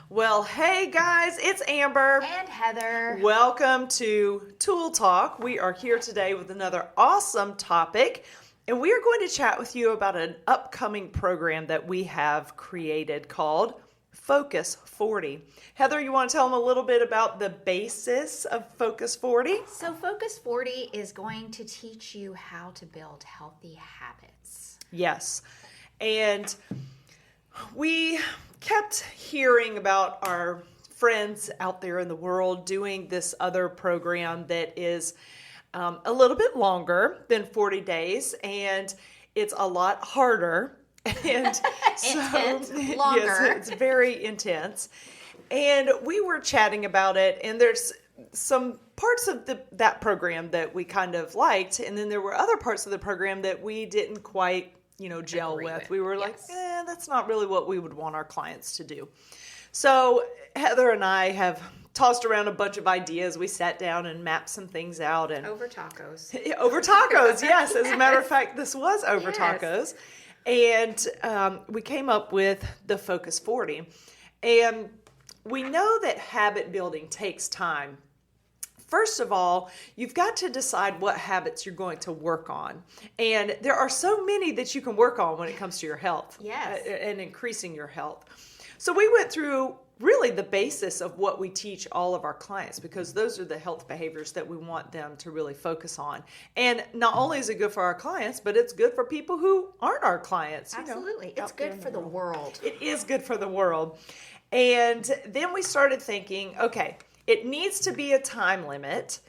Well, hey guys, it's Amber. And Heather. Welcome to Tool Talk. We are here today with another awesome topic, and we are going to chat with you about an upcoming program that we have created called Focus 40. Heather, you want to tell them a little bit about the basis of Focus 40? So Focus 40 is going to teach you how to build healthy habits. Yes. And we kept hearing about our friends out there in the world doing this other program that is a little bit longer than 40 days, and it's a lot harder. And Intense, longer. Yes, it's very intense. And we were chatting about it, and there's some parts of that program that we kind of liked, and then there were other parts of the program that we didn't quite gel Agree with. with. We were like, Yes. that's not really what we would want our clients to do. So Heather and I have tossed around a bunch of ideas. We sat down and mapped some things out. And Over tacos. over tacos, yes. As a matter of Yes. fact, this was over Yes. tacos. And we came up with the Focus 40. And we know that habit building takes time. First of all, you've got to decide what habits you're going to work on. And there are so many that you can work on when it comes to your health. Yes. And increasing your health. So we went through really the basis of what we teach all of our clients, because those are the health behaviors that we want them to really focus on. And not only is it good for our clients, but it's good for people who aren't our clients. Absolutely. It's out there good in for the world. It is good for the world. And then we started thinking, okay, it needs to be a time limit,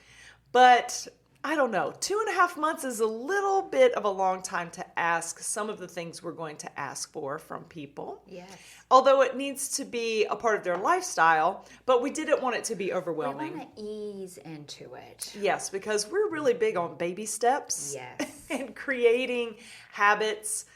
but I don't know, 2.5 months is a little bit of a long time to ask some of the things we're going to ask for from people. Yes. Although it needs to be a part of their lifestyle, but we didn't want it to be We overwhelming. want to ease into it. Yes, because we're really big on baby steps. Yes. And creating habits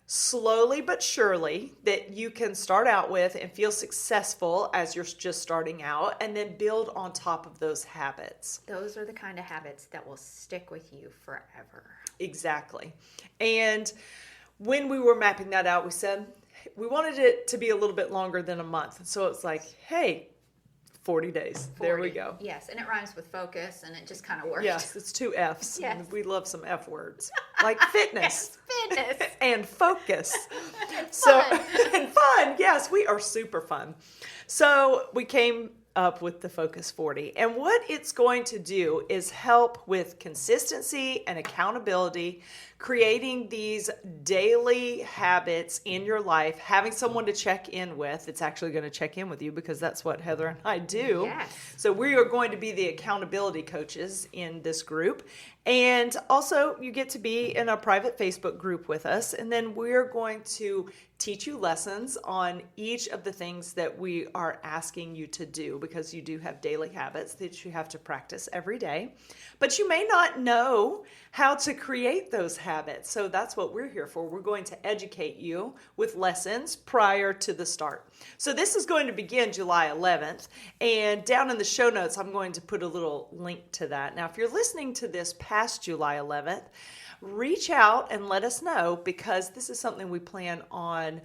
slowly but surely that you can start out with and feel successful as you're just starting out, and then build on top of those habits. Those are the kind of habits that will stick with you forever. Exactly. And when we were mapping that out, we said we wanted it to be a little bit longer than a month. So it's like, hey, 40 days. There we 40. go. Yes, and it rhymes with focus, and it just kind of works. Yes, it's 2 F's. Yes. And we love some F words. Like fitness. Fitness. And focus. Fun. And fun. Yes, we are super fun. So we came up with the Focus 40. And what it's going to do is help with consistency and accountability, creating these daily habits in your life, having someone to check in with. It's actually going to check in with you because that's what Heather and I do. Yes. So we are going to be the accountability coaches in this group. And also you get to be in a private Facebook group with us. And then we're going to teach you lessons on each of the things that we are asking you to do, because you do have daily habits that you have to practice every day. But you may not know how to create those habits. So that's what we're here for. We're going to educate you with lessons prior to the start. So this is going to begin July 11th. And down in the show notes, I'm going to put a little link to that. Now, if you're listening to this past July 11th, reach out and let us know, because this is something we plan on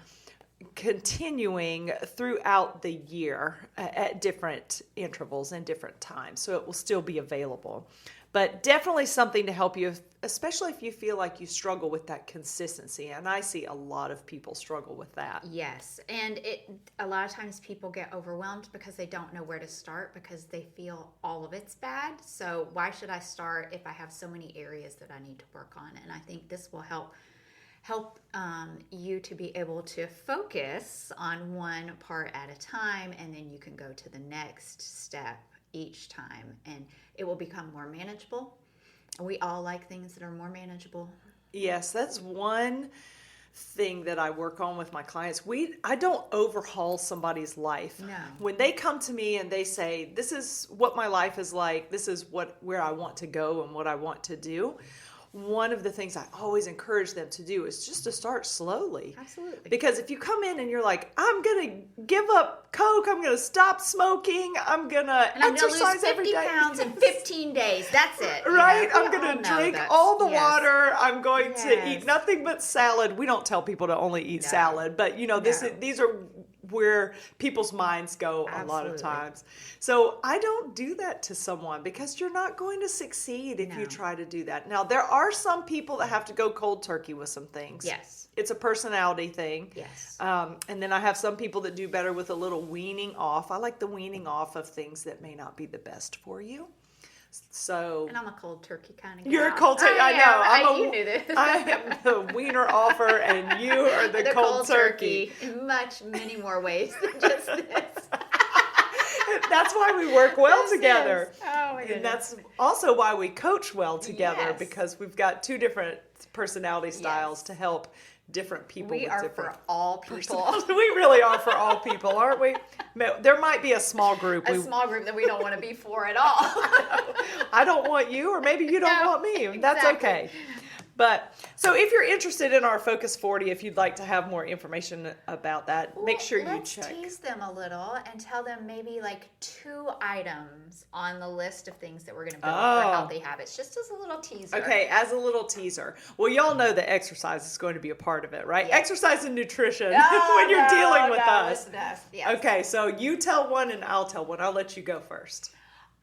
continuing throughout the year at different intervals and different times. So it will still be available. But definitely something to help you, especially if you feel like you struggle with that consistency. And I see a lot of people struggle with that. Yes, and a lot of times people get overwhelmed because they don't know where to start, because they feel all of it's bad. So why should I start if I have so many areas that I need to work on? And I think this will help you to be able to focus on one part at a time, and then you can go to the next step each time, and it will become more manageable. We all like things that are more manageable. Yes, that's one thing that I work on with my clients. I don't overhaul somebody's life. No. When they come to me and they say, this is what my life is like, this is where I want to go and what I want to do, one of the things I always encourage them to do is just to start slowly. Absolutely. Because if you come in and you're like, I'm going to give up Coke, I'm going to stop smoking, I'm going to exercise every day. And I'm going to lose 50 pounds in 15 days. That's it. Right? You know, I'm we going all to know drink that's- all the yes. water. I'm going to Yes. eat nothing but salad. We don't tell people to only eat No. salad, but No. these are where people's minds go a lot of Absolutely. times. So I don't do that to someone because you're not going to succeed if you No. try to do that. Now, there are some people that have to go cold turkey with some things. Yes. It's a personality thing. Yes. And then I have some people that do better with a little weaning off. I like the weaning off of things that may not be the best for you. So And I'm a cold turkey kind of gal. you're a cold turkey. I know. You knew this. I am the wiener offer, and you are the cold turkey. in many more ways than just this. That's why we work well This together. is- Oh my goodness. And that's also why we coach well together, Yes. because we've got two different personality styles Yes. to help different people We with are different for all people. personalities. We really are for all people, aren't we? There might be a small group. A small group that we don't want to be for at all. I don't want you, or maybe you don't No, want me. That's exactly. okay. But so if you're interested in our Focus 40, if you'd like to have more information about that, make sure you Let's check. tease them a little and tell them maybe like 2 items on the list of things that we're going to build Oh. for healthy habits, just as a little teaser. Okay, as a little teaser. Well, y'all know that exercise is going to be a part of it, right? Yes. Exercise and nutrition Oh, when you're no, dealing with no, us. listen to us. Yes. Okay, so you tell one and I'll tell one. I'll let you go first.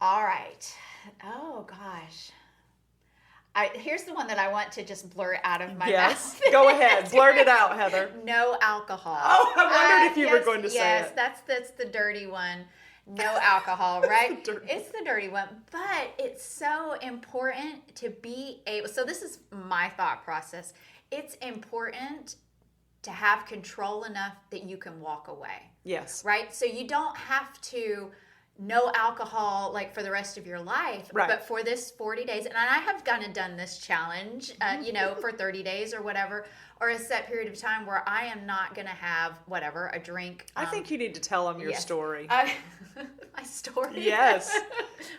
All right. Oh gosh. Here's the one that I want to just blurt out of my Yes. mouth. Go ahead. Blurt it out, Heather. No alcohol. Oh, I wondered if you were going to say yes, it. that's the dirty one. No alcohol, right? dirty It's the dirty one, but it's so important to be able. So this is my thought process. It's important to have control enough that you can walk away, Yes. right? So you don't have to no alcohol like for the rest of your life, Right. but for this 40 days, and I have kind of done this challenge, for 30 days or whatever, or a set period of time where I am not going to have whatever, a drink. I think you need to tell them your yes. story. My story. Yes.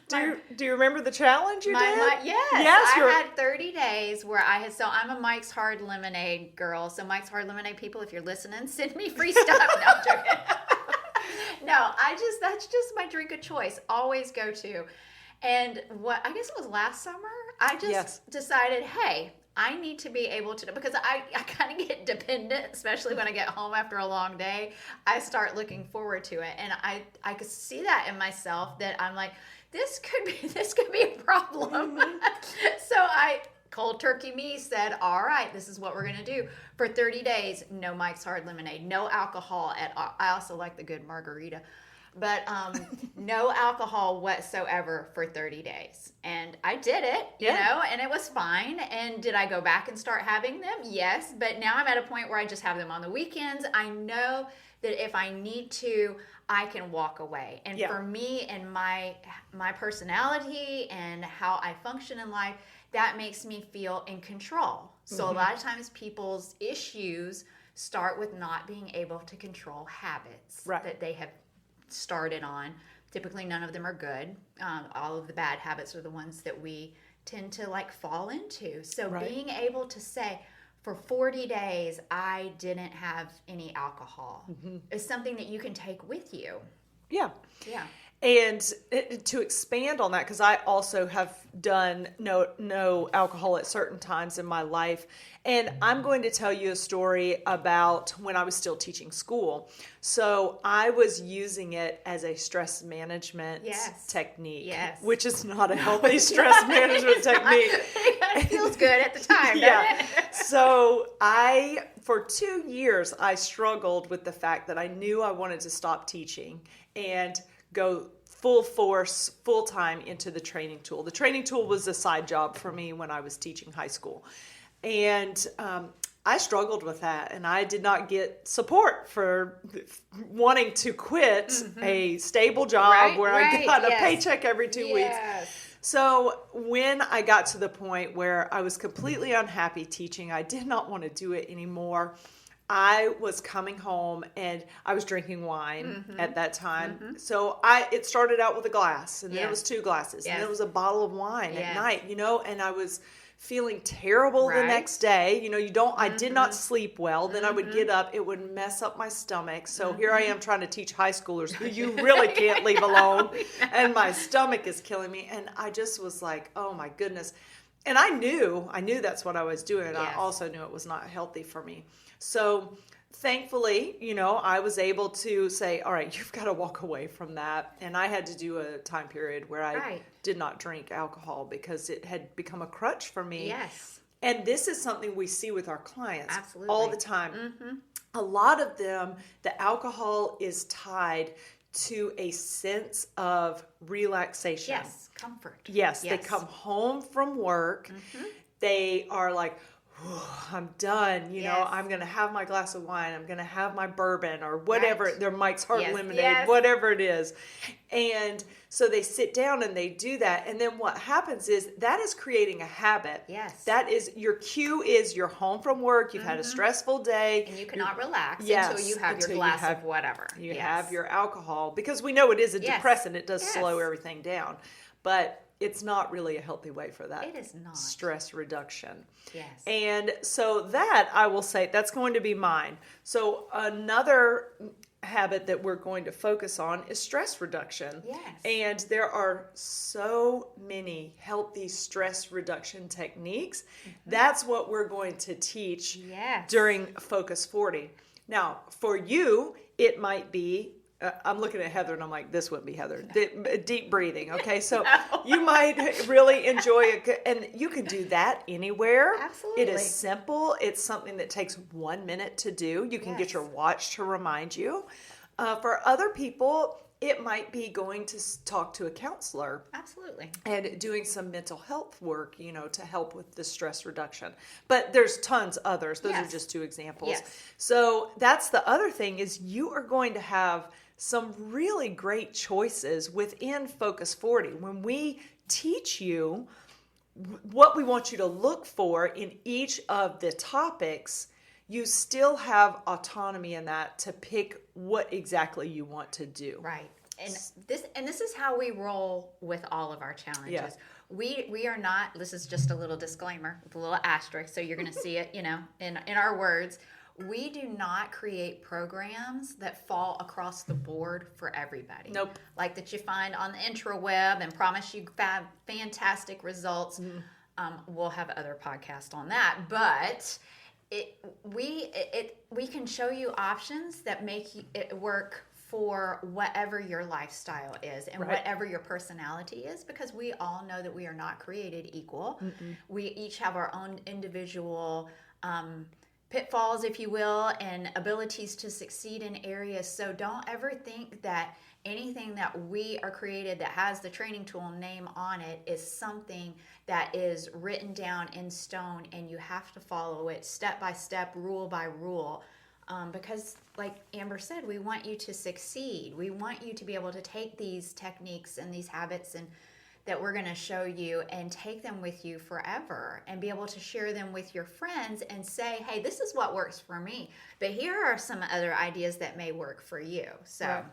Do you remember the challenge you did? Yes. Yes, I had 30 days where I had, so I'm a Mike's Hard Lemonade girl. So Mike's Hard Lemonade people, if you're listening, send me free stuff. No, I'm joking. No, that's just my drink of choice. Always go to. And I guess it was last summer, I just Yes. decided, hey, I need to be able to, because I kind of get dependent, especially when I get home after a long day. I start looking forward to it. And I could see that in myself, that I'm like, this could be a problem. So cold turkey me said, all right, this is what we're going to do. For 30 days, no Mike's Hard Lemonade, no alcohol at all. I also like the good margarita. But no alcohol whatsoever for 30 days. And I did it, and it was fine. And did I go back and start having them? Yes. But now I'm at a point where I just have them on the weekends. I know that if I need to, I can walk away. And for me and my personality and how I function in life, that makes me feel in control. So a lot of times people's issues start with not being able to control habits that they have started on. Typically none of them are good. All of the bad habits are the ones that we tend to fall into. So being able to say, for 40 days, I didn't have any alcohol is something that you can take with you. Yeah. Yeah. And to expand on that, because I also have done no alcohol at certain times in my life, and I'm going to tell you a story about when I was still teaching school. So I was using it as a stress management technique, which is not a healthy stress management technique. It feels good at the time, doesn't it? So for 2 years, I struggled with the fact that I knew I wanted to stop teaching and go full force, full time into the training tool. The training tool was a side job for me when I was teaching high school. And I struggled with that, and I did not get support for wanting to quit a stable job where I got a paycheck every 2 weeks. So when I got to the point where I was completely unhappy teaching, I did not want to do it anymore. I was coming home and I was drinking wine at that time. So it started out with a glass, and then it was 2 glasses, and then it was a bottle of wine at night, and I was feeling terrible the next day. I did not sleep well. Then I would get up, it would mess up my stomach. So here I am trying to teach high schoolers who you really can't leave alone. And my stomach is killing me. And I just was like, oh my goodness. And I knew that's what I was doing. And I also knew it was not healthy for me. So thankfully, I was able to say, all right, you've got to walk away from that. And I had to do a time period where I Right. did not drink alcohol because it had become a crutch for me. Yes. And this is something we see with our clients Absolutely. all the time. A lot of them, the alcohol is tied to a sense of relaxation. Yes. Comfort. Yes, they come home from work. They are like, I'm done. Yes. I'm going to have my glass of wine. I'm going to have my bourbon or whatever, Right. their Mike's Hard Yes, Lemonade, yes. whatever it is. And so they sit down and they do that. And then what happens is that is creating a habit. Yes. That is, your cue is you're home from work. You've had a stressful day. And you cannot relax Yes, until you have until your you glass have- of whatever. You Yes. have your alcohol because we know it is a Yes. depressant. It does Yes. slow everything down. But it's not really a healthy way for that It is not. stress reduction. Yes. And so that, I will say, that's going to be mine. So another habit that we're going to focus on is stress reduction. Yes. And there are so many healthy stress reduction techniques. That's what we're going to teach Yes. during Focus 40. Now, for you, it might be, I'm looking at Heather and I'm like, this wouldn't be Heather. Deep breathing, okay? So you might really enjoy it. And you can do that anywhere. Absolutely. It is simple. It's something that takes 1 minute to do. You can get Yes. your watch to remind you. For other people, it might be going to talk to a counselor Absolutely. and doing some mental health work, to help with the stress reduction. But there's tons others. Those are Yes. just two examples. Yes. So that's the other thing is you are going to have some really great choices within Focus 40. When we teach you what we want you to look for in each of the topics, you still have autonomy in that to pick what exactly you want to do. Right. And this is how we roll with all of our challenges. Yeah. We are not, this is just a little disclaimer with a little asterisk, so you're going to see it, in our words. We do not create programs that fall across the board for everybody. Nope. Like that you find on the intraweb and promise you fantastic results. We'll have other podcasts on that, but we can show you options that make it work for whatever your lifestyle is and Right. whatever your personality is, because we all know that we are not created equal. We each have our own individual pitfalls, if you will, and abilities to succeed in areas. So don't ever think that anything that we are created that has the training tool name on it is something that is written down in stone and you have to follow it step by step, rule by rule. Because like Amber said, we want you to succeed. We want you to be able to take these techniques and these habits and that we're going to show you and take them with you forever and be able to share them with your friends and say, hey, this is what works for me, but here are some other ideas that may work for you. So Right.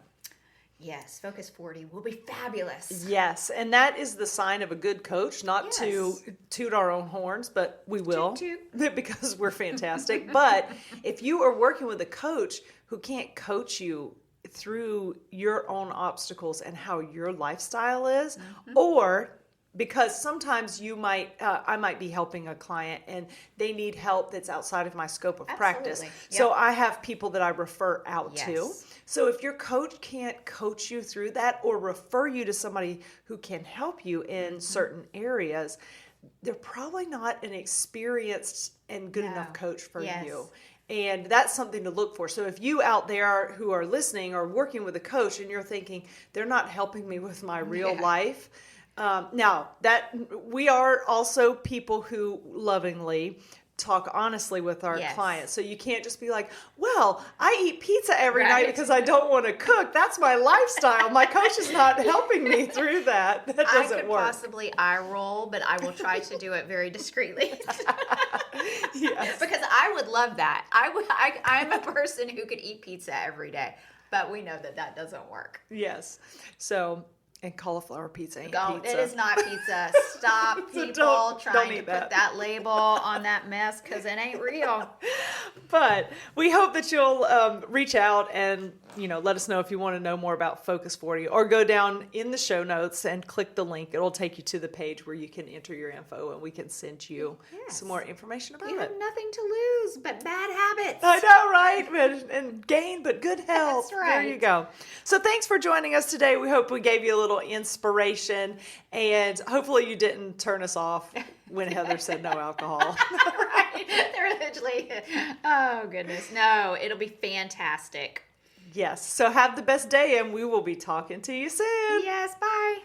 yes, Focus 40 will be fabulous. Yes, and that is the sign of a good coach, not to Yes. toot our own horns, but we will Toot, because we're fantastic. But if you are working with a coach who can't coach you through your own obstacles and how your lifestyle is, or because sometimes you might, I might be helping a client and they need help that's outside of my scope of practice. Absolutely. So Yep. I have people that I refer out to. Yes. So if your coach can't coach you through that or refer you to somebody who can help you in certain areas, they're probably not an experienced and good No. enough coach for Yes. you. And that's something to look for. So if you out there who are listening are working with a coach and you're thinking, they're not helping me with my real Yeah. life. Now that we are also people who lovingly talk honestly with our Yes. clients. So you can't just be like, well, I eat pizza every Right. night because I don't want to cook. That's my lifestyle. My coach is not helping me through that. That I doesn't could work. possibly eye roll, but I will try to do it very discreetly. Yes. Because I would love that. I'm a person who could eat pizza every day, but we know that doesn't work. Yes. So And cauliflower pizza ain't Go. pizza. It is not pizza. Stop, So people, don't trying to eat put that. that label on that mess because it ain't real. But we hope that you'll reach out and, let us know if you want to know more about Focus 40, or go down in the show notes and click the link. It'll take you to the page where you can enter your info and we can send you Yes. some more information about You it. have nothing to lose but bad habits. I know, right? And gain, but good health. That's There you right. go. So thanks for joining us today. We hope we gave you a little inspiration, and hopefully you didn't turn us off when Heather said no alcohol. Right. They're literally, oh goodness. No, it'll be fantastic. Yes. So have the best day, and we will be talking to you soon. Yes, bye.